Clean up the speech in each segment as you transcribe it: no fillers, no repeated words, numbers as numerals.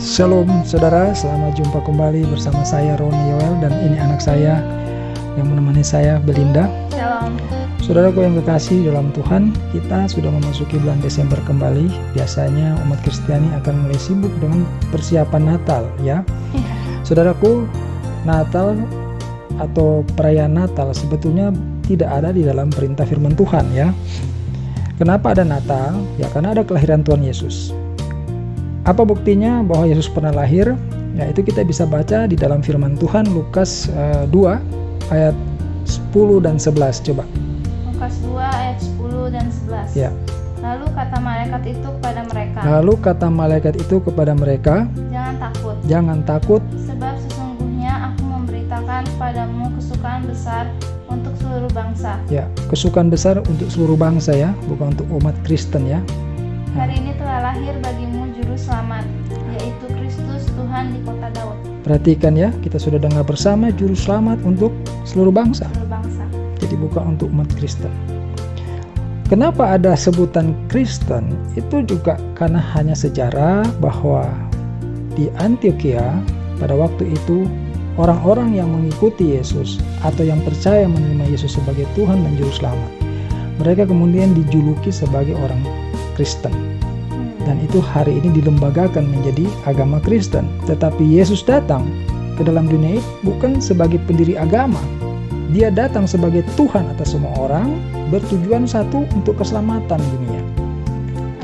Shalom saudara, selamat jumpa kembali bersama saya Roni Yoel dan ini anak saya yang menemani saya, Belinda. Shalom. Saudaraku yang kekasih dalam Tuhan, kita sudah memasuki bulan Desember kembali. Biasanya umat Kristiani akan mulai sibuk dengan persiapan Natal, ya. Saudaraku, Natal atau perayaan Natal sebetulnya tidak ada di dalam perintah firman Tuhan, ya. Kenapa ada Natal? Ya karena ada kelahiran Tuhan Yesus. Apa buktinya bahwa Yesus pernah lahir? Yaitu kita bisa baca di dalam firman Tuhan Lukas 2 ayat 10 dan 11. Coba. Lukas 2 ayat 10 dan 11. Ya. Lalu kata malaikat itu kepada mereka, Jangan takut, sebab sesungguhnya aku memberitakan kepadamu kesukaan besar untuk seluruh bangsa. Ya, kesukaan besar untuk seluruh bangsa, ya, bukan untuk umat Kristen, ya. Hari ini telah lahir bagimu juru selamat, yaitu Kristus Tuhan di kota Daud. Perhatikan ya, kita sudah dengar bersama juru selamat untuk seluruh bangsa. Jadi bukan untuk umat Kristen. Kenapa ada sebutan Kristen? Itu juga karena hanya sejarah bahwa di Antioquia pada waktu itu orang-orang yang mengikuti Yesus atau yang percaya menerima Yesus sebagai Tuhan dan juru selamat, mereka kemudian dijuluki sebagai orang Kristen. Dan itu hari ini dilembagakan menjadi agama Kristen. Tetapi Yesus datang ke dalam dunia ini bukan sebagai pendiri agama. Dia datang sebagai Tuhan atas semua orang, bertujuan satu untuk keselamatan dunia.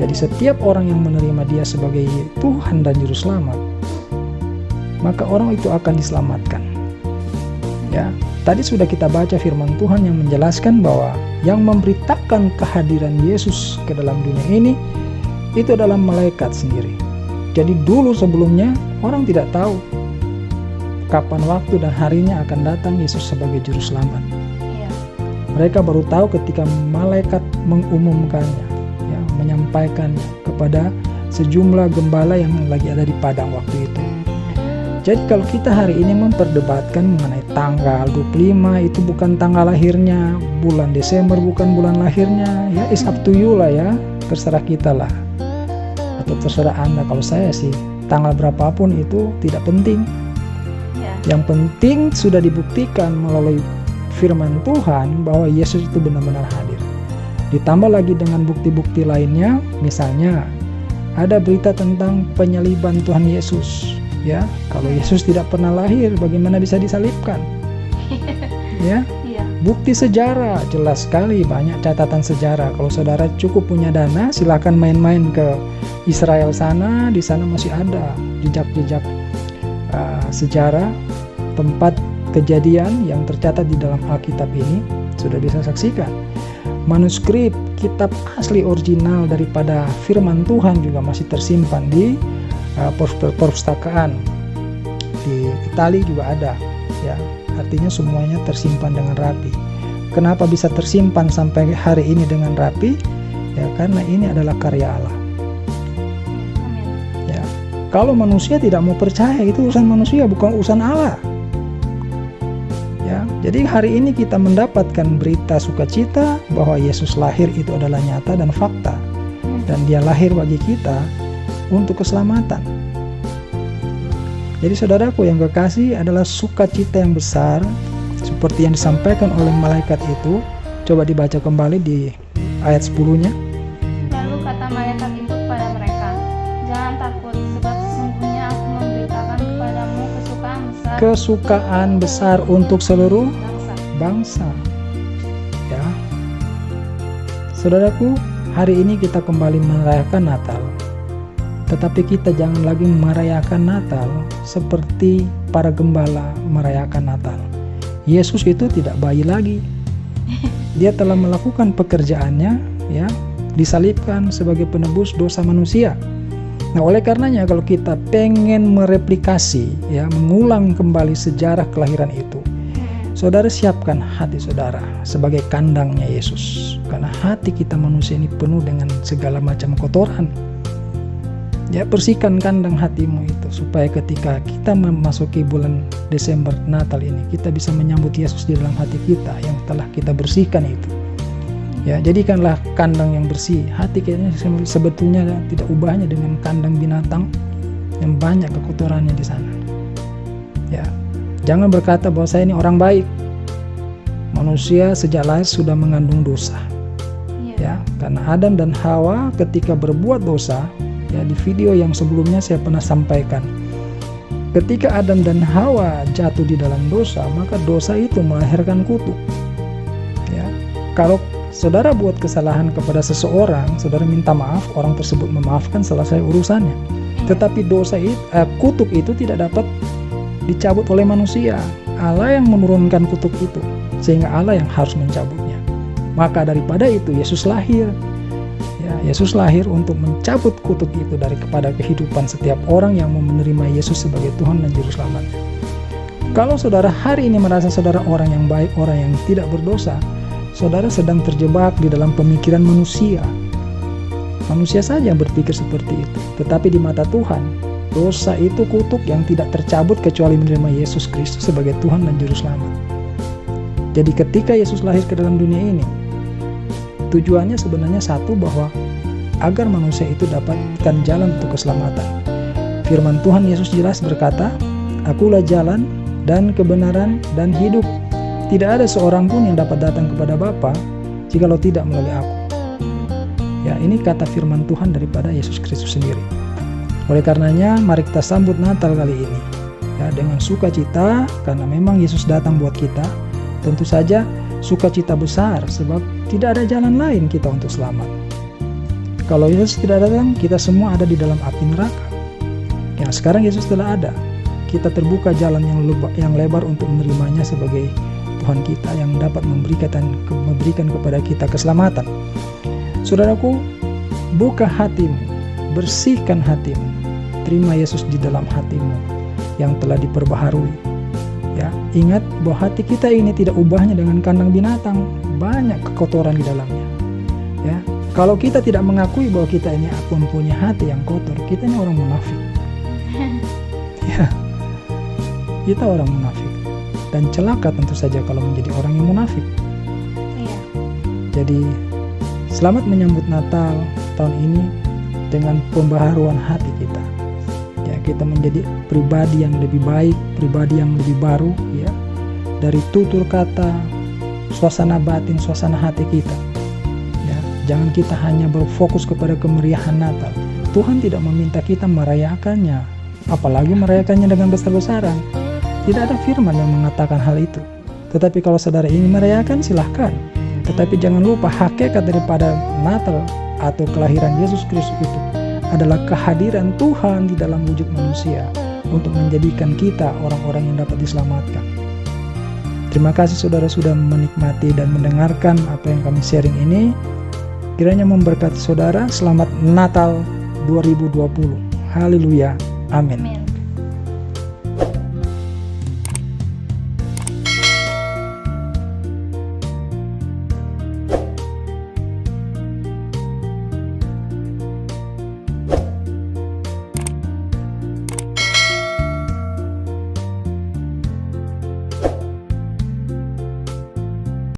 Jadi setiap orang yang menerima dia sebagai Tuhan dan juru selamat, maka orang itu akan diselamatkan. Ya, tadi sudah kita baca firman Tuhan yang menjelaskan bahwa yang memberitakan kehadiran Yesus ke dalam dunia ini itu adalah malaikat sendiri. Jadi dulu sebelumnya orang tidak tahu kapan waktu dan harinya akan datang Yesus sebagai juru selamat. Iya. Mereka baru tahu ketika malaikat mengumumkannya, ya, menyampaikannya kepada sejumlah gembala yang lagi ada di padang waktu itu. Jadi kalau kita hari ini memperdebatkan mengenai tanggal 25 itu bukan tanggal lahirnya, bulan Desember bukan bulan lahirnya, ya it's up to you lah, ya, terserah kita lah, atau terserah Anda. Kalau saya sih tanggal berapapun itu tidak penting. Yang penting sudah dibuktikan melalui firman Tuhan bahwa Yesus itu benar-benar hadir. Ditambah lagi dengan bukti-bukti lainnya, misalnya ada berita tentang penyaliban Tuhan Yesus. Ya, kalau Yesus tidak pernah lahir, bagaimana bisa disalibkan? Ya, bukti sejarah jelas sekali, banyak catatan sejarah. Kalau saudara cukup punya dana, silakan main-main ke Israel sana, di sana masih ada jejak-jejak sejarah, tempat kejadian yang tercatat di dalam Alkitab ini, sudah bisa saksikan. Manuskrip kitab asli original daripada firman Tuhan juga masih tersimpan di perpustakaan di Italia juga ada, ya, artinya semuanya tersimpan dengan rapi. Kenapa bisa tersimpan sampai hari ini dengan rapi? Ya karena ini adalah karya Allah. Ya, kalau manusia tidak mau percaya, itu urusan manusia, bukan urusan Allah. Ya, jadi hari ini kita mendapatkan berita sukacita bahwa Yesus lahir itu adalah nyata dan fakta, dan Dia lahir bagi kita untuk keselamatan. Jadi saudaraku yang kekasih, adalah sukacita yang besar seperti yang disampaikan oleh malaikat itu. Coba dibaca kembali di ayat 10-nya. Lalu kata malaikat itu kepada mereka, Jangan takut, sebab sesungguhnya aku memberitakan kepadamu kesukaan besar untuk seluruh bangsa. Ya. Saudaraku, hari ini kita kembali merayakan Natal. Tetapi kita jangan lagi merayakan Natal seperti para gembala merayakan Natal. Yesus itu tidak bayi lagi. Dia telah melakukan pekerjaannya, ya, disalibkan sebagai penebus dosa manusia. Nah, oleh karenanya kalau kita pengen mereplikasi, ya, mengulang kembali sejarah kelahiran itu, saudara siapkan hati saudara sebagai kandangnya Yesus. Karena hati kita manusia ini penuh dengan segala macam kotoran. Ya, bersihkan kandang hatimu itu supaya ketika kita memasuki bulan Desember Natal ini, kita bisa menyambut Yesus di dalam hati kita yang telah kita bersihkan itu. Ya, jadikanlah kandang yang bersih. Hati kita sebetulnya tidak ubahnya dengan kandang binatang. yang banyak kekotorannya di sana. Ya, jangan berkata bahwa saya ini orang baik. Manusia sejak lahir sudah mengandung dosa. Ya, karena Adam dan Hawa ketika berbuat dosa, ya di video yang sebelumnya saya pernah sampaikan. Ketika Adam dan Hawa jatuh di dalam dosa, maka dosa itu melahirkan kutuk. Ya, kalau saudara buat kesalahan kepada seseorang, saudara minta maaf, orang tersebut memaafkan, selesai urusannya. Tetapi dosa itu, kutuk itu tidak dapat dicabut oleh manusia. Allah yang menurunkan kutuk itu, sehingga Allah yang harus mencabutnya. Maka daripada itu Yesus lahir. Ya, Yesus lahir untuk mencabut kutuk itu kepada kehidupan setiap orang yang mau menerima Yesus sebagai Tuhan dan Juru Selamatnya. Kalau saudara hari ini merasa saudara orang yang baik, orang yang tidak berdosa, saudara sedang terjebak di dalam pemikiran manusia. Manusia saja yang berpikir seperti itu. Tetapi di mata Tuhan, dosa itu kutuk yang tidak tercabut kecuali menerima Yesus Kristus sebagai Tuhan dan Juru Selamat. Jadi ketika Yesus lahir ke dalam dunia ini, tujuannya sebenarnya satu, bahwa agar manusia itu dapatkan jalan untuk keselamatan. Firman Tuhan Yesus jelas berkata, "Akulah jalan dan kebenaran dan hidup. Tidak ada seorang pun yang dapat datang kepada Bapa jikalau tidak melalui aku." Ya, ini kata firman Tuhan daripada Yesus Kristus sendiri. Oleh karenanya, mari kita sambut Natal kali ini ya dengan sukacita, karena memang Yesus datang buat kita. Tentu saja sukacita besar, sebab tidak ada jalan lain kita untuk selamat. Kalau Yesus tidak datang, kita semua ada di dalam api neraka. Ya, sekarang Yesus telah ada. Kita terbuka jalan yang lebar untuk menerimanya sebagai Tuhan kita, yang dapat memberikan kepada kita keselamatan. Saudaraku, buka hatimu, bersihkan hatimu, terima Yesus di dalam hatimu yang telah diperbaharui. Ya, ingat bahwa hati kita ini tidak ubahnya dengan kandang binatang, banyak kekotoran di dalamnya. Ya, kalau kita tidak mengakui bahwa kita ini mempunyai hati yang kotor, kita ini orang munafik. Ya, kita orang munafik, dan celaka tentu saja kalau menjadi orang yang munafik. Iya. Jadi selamat menyambut Natal tahun ini dengan pembaharuan hati kita. Ya, kita menjadi pribadi yang lebih baik, pribadi yang lebih baru, ya, dari tutur kata, suasana batin, suasana hati kita. Ya, jangan kita hanya berfokus kepada kemeriahan Natal. Tuhan tidak meminta kita merayakannya, apalagi merayakannya dengan besar-besaran. Tidak ada firman yang mengatakan hal itu. Tetapi kalau saudara ingin merayakan, silahkan. Tetapi jangan lupa hakikat daripada Natal atau kelahiran Yesus Kristus itu adalah kehadiran Tuhan di dalam wujud manusia untuk menjadikan kita orang-orang yang dapat diselamatkan. Terima kasih saudara sudah menikmati dan mendengarkan apa yang kami sharing ini. Kiranya memberkati saudara. Selamat Natal 2020. Haleluya. Amin.